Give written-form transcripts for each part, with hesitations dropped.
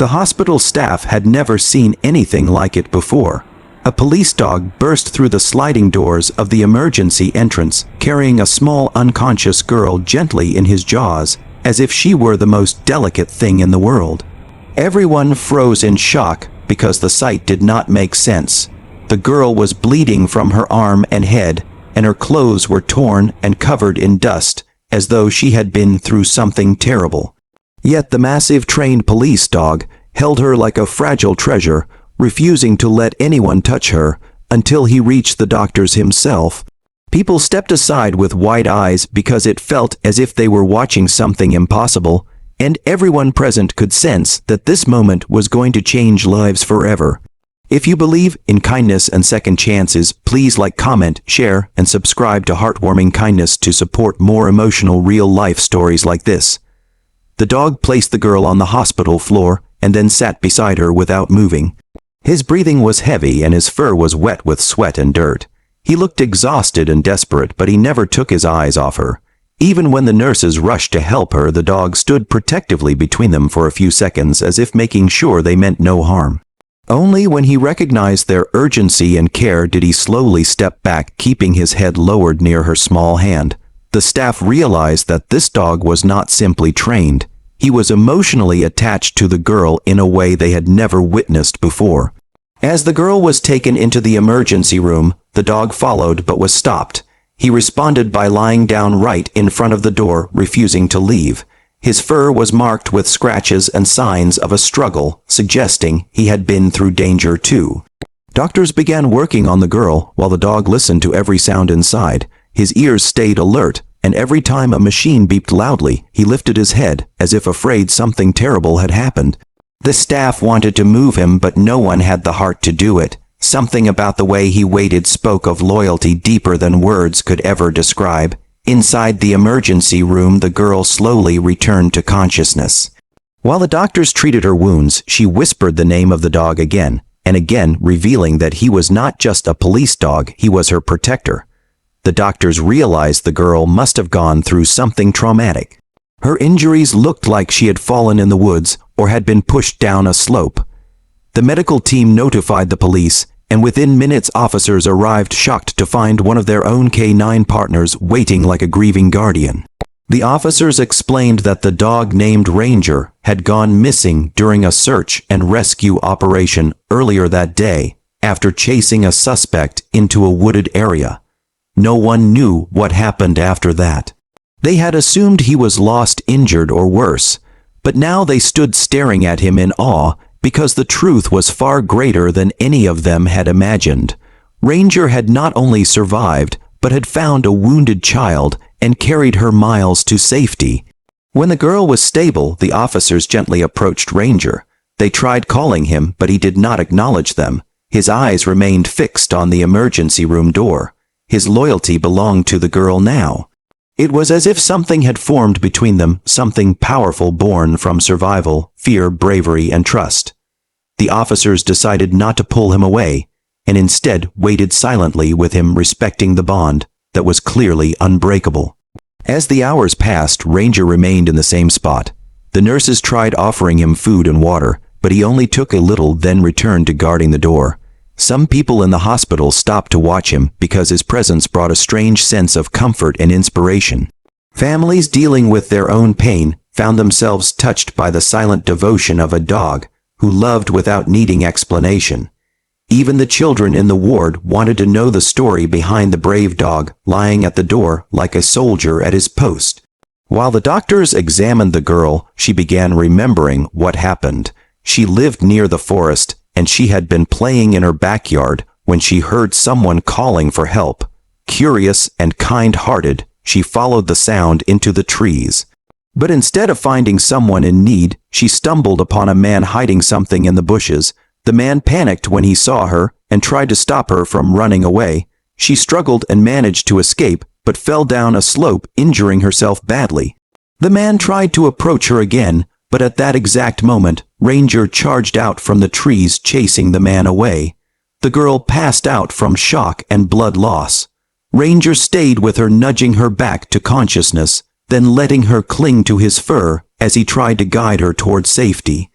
The hospital staff had never seen anything like it before. A police dog burst through the sliding doors of the emergency entrance, carrying a small unconscious girl gently in his jaws, as if she were the most delicate thing in the world. Everyone froze in shock because the sight did not make sense. The girl was bleeding from her arm and head, and her clothes were torn and covered in dust, as though she had been through something terrible. Yet the massive trained police dog held her like a fragile treasure, refusing to let anyone touch her until he reached the doctors himself. People stepped aside with wide eyes because it felt as if they were watching something impossible, and everyone present could sense that this moment was going to change lives forever. If you believe in kindness and second chances, please like, comment, share, and subscribe to Heartwarming Kindness to support more emotional real-life stories like this. The dog placed the girl on the hospital floor and then sat beside her without moving. His breathing was heavy and his fur was wet with sweat and dirt. He looked exhausted and desperate, but he never took his eyes off her. Even when the nurses rushed to help her, the dog stood protectively between them for a few seconds, as if making sure they meant no harm. Only when he recognized their urgency and care did he slowly step back, keeping his head lowered near her small hand. The staff realized that this dog was not simply trained. He was emotionally attached to the girl in a way they had never witnessed before. As the girl was taken into the emergency room, the dog followed but was stopped. He responded by lying down right in front of the door, refusing to leave. His fur was marked with scratches and signs of a struggle, suggesting he had been through danger too. Doctors began working on the girl while the dog listened to every sound inside. His ears stayed alert, and every time a machine beeped loudly, he lifted his head as if afraid something terrible had happened. The staff wanted to move him, but no one had the heart to do it. Something about the way he waited spoke of loyalty deeper than words could ever describe. Inside the emergency room, the girl slowly returned to consciousness. While the doctors treated her wounds, she whispered the name of the dog again and again, revealing that he was not just a police dog, he was her protector. The doctors realized the girl must have gone through something traumatic. Her injuries looked like she had fallen in the woods or had been pushed down a slope. The medical team notified the police, and within minutes officers arrived, shocked to find one of their own K9 partners waiting like a grieving guardian. The officers explained that the dog named Ranger had gone missing during a search and rescue operation earlier that day after chasing a suspect into a wooded area. No one knew what happened after that. They had assumed he was lost, injured, or worse, but now they stood staring at him in awe because the truth was far greater than any of them had imagined. Ranger had not only survived, but had found a wounded child and carried her miles to safety. When the girl was stable, the officers gently approached Ranger. They tried calling him, but he did not acknowledge them. His eyes remained fixed on the emergency room door. His loyalty belonged to the girl now. It was as if something had formed between them, something powerful born from survival, fear, bravery, and trust. The officers decided not to pull him away, and instead waited silently with him, respecting the bond that was clearly unbreakable. As the hours passed, Ranger remained in the same spot. The nurses tried offering him food and water, but he only took a little, then returned to guarding the door. Some people in the hospital stopped to watch him because his presence brought a strange sense of comfort and inspiration. Families dealing with their own pain found themselves touched by the silent devotion of a dog who loved without needing explanation. Even the children in the ward wanted to know the story behind the brave dog lying at the door like a soldier at his post. While the doctors examined the girl, she began remembering what happened. She lived near the forest, and she had been playing in her backyard when she heard someone calling for help. Curious and kind-hearted, she followed the sound into the trees. But instead of finding someone in need, she stumbled upon a man hiding something in the bushes. The man panicked when he saw her and tried to stop her from running away. She struggled and managed to escape, but fell down a slope, injuring herself badly. The man tried to approach her again, but at that exact moment, Ranger charged out from the trees, chasing the man away. The girl passed out from shock and blood loss. Ranger stayed with her, nudging her back to consciousness, then letting her cling to his fur as he tried to guide her toward safety.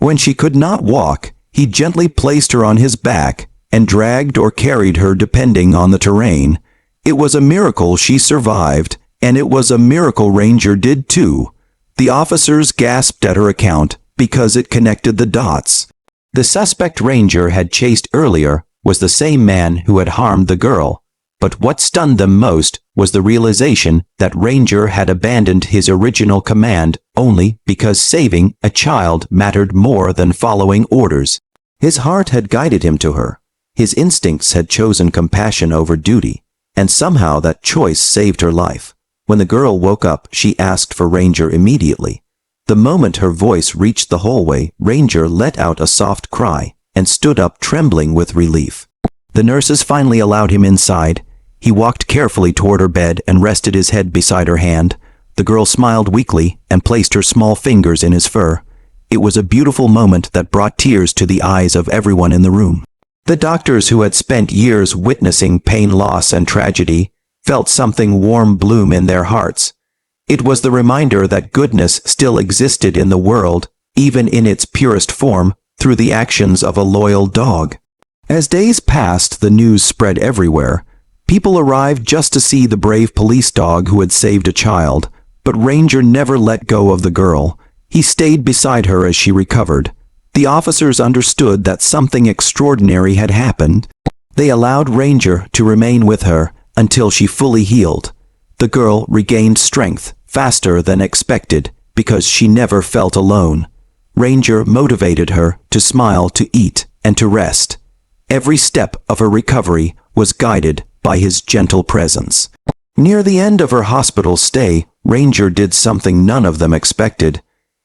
When she could not walk, he gently placed her on his back and dragged or carried her depending on the terrain. It was a miracle she survived, and it was a miracle Ranger did too. The officers gasped at her account because it connected the dots. The suspect Ranger had chased earlier was the same man who had harmed the girl, but what stunned them most was the realization that Ranger had abandoned his original command only because saving a child mattered more than following orders. His heart had guided him to her. His instincts had chosen compassion over duty, and somehow that choice saved her life. When the girl woke up, she asked for Ranger immediately. The moment her voice reached the hallway, Ranger let out a soft cry and stood up trembling with relief. The nurses finally allowed him inside. He walked carefully toward her bed and rested his head beside her hand. The girl smiled weakly and placed her small fingers in his fur. It was a beautiful moment that brought tears to the eyes of everyone in the room. The doctors who had spent years witnessing pain, loss, and tragedy felt something warm bloom in their hearts. It was the reminder that goodness still existed in the world, even in its purest form, through the actions of a loyal dog. As days passed, the news spread everywhere. People arrived just to see the brave police dog who had saved a child, but Ranger never let go of the girl. He stayed beside her as she recovered. The officers understood that something extraordinary had happened. They allowed Ranger to remain with her until she fully healed. The girl regained strength faster than expected because she never felt alone. Ranger motivated her to smile, to eat, and to rest. Every step of her recovery was guided by his gentle presence. Near the end of her hospital stay, Ranger did something none of them expected.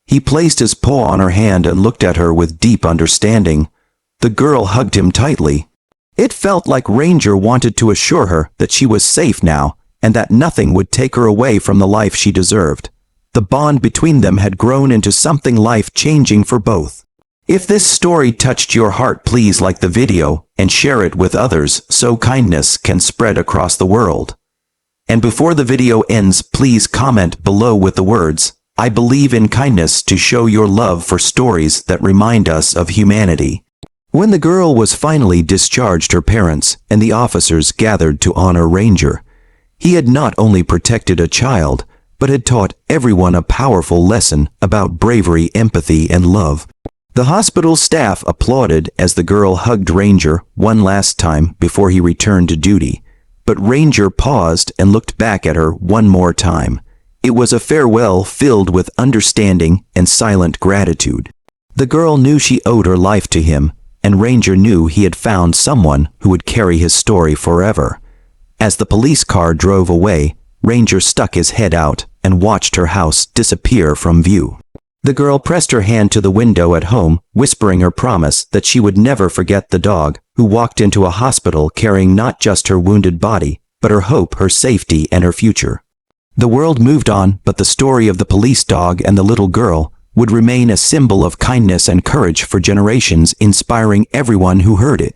He placed his paw on her hand and looked at her with deep understanding. The girl hugged him tightly. It felt like Ranger wanted to assure her that she was safe now and that nothing would take her away from the life she deserved. The bond between them had grown into something life-changing for both. If this story touched your heart, please like the video and share it with others so kindness can spread across the world. And before the video ends, please comment below with the words, "I believe in kindness," to show your love for stories that remind us of humanity. When the girl was finally discharged, her parents and the officers gathered to honor Ranger. He had not only protected a child, but had taught everyone a powerful lesson about bravery, empathy, and love. The hospital staff applauded as the girl hugged Ranger one last time before he returned to duty. But Ranger paused and looked back at her one more time. It was a farewell filled with understanding and silent gratitude. The girl knew she owed her life to him, and Ranger knew he had found someone who would carry his story forever. As the police car drove away, Ranger stuck his head out and watched her house disappear from view. The girl pressed her hand to the window at home, whispering her promise that she would never forget the dog who walked into a hospital carrying not just her wounded body, but her hope, her safety, and her future. The world moved on, but the story of the police dog and the little girl would remain a symbol of kindness and courage for generations, inspiring everyone who heard it.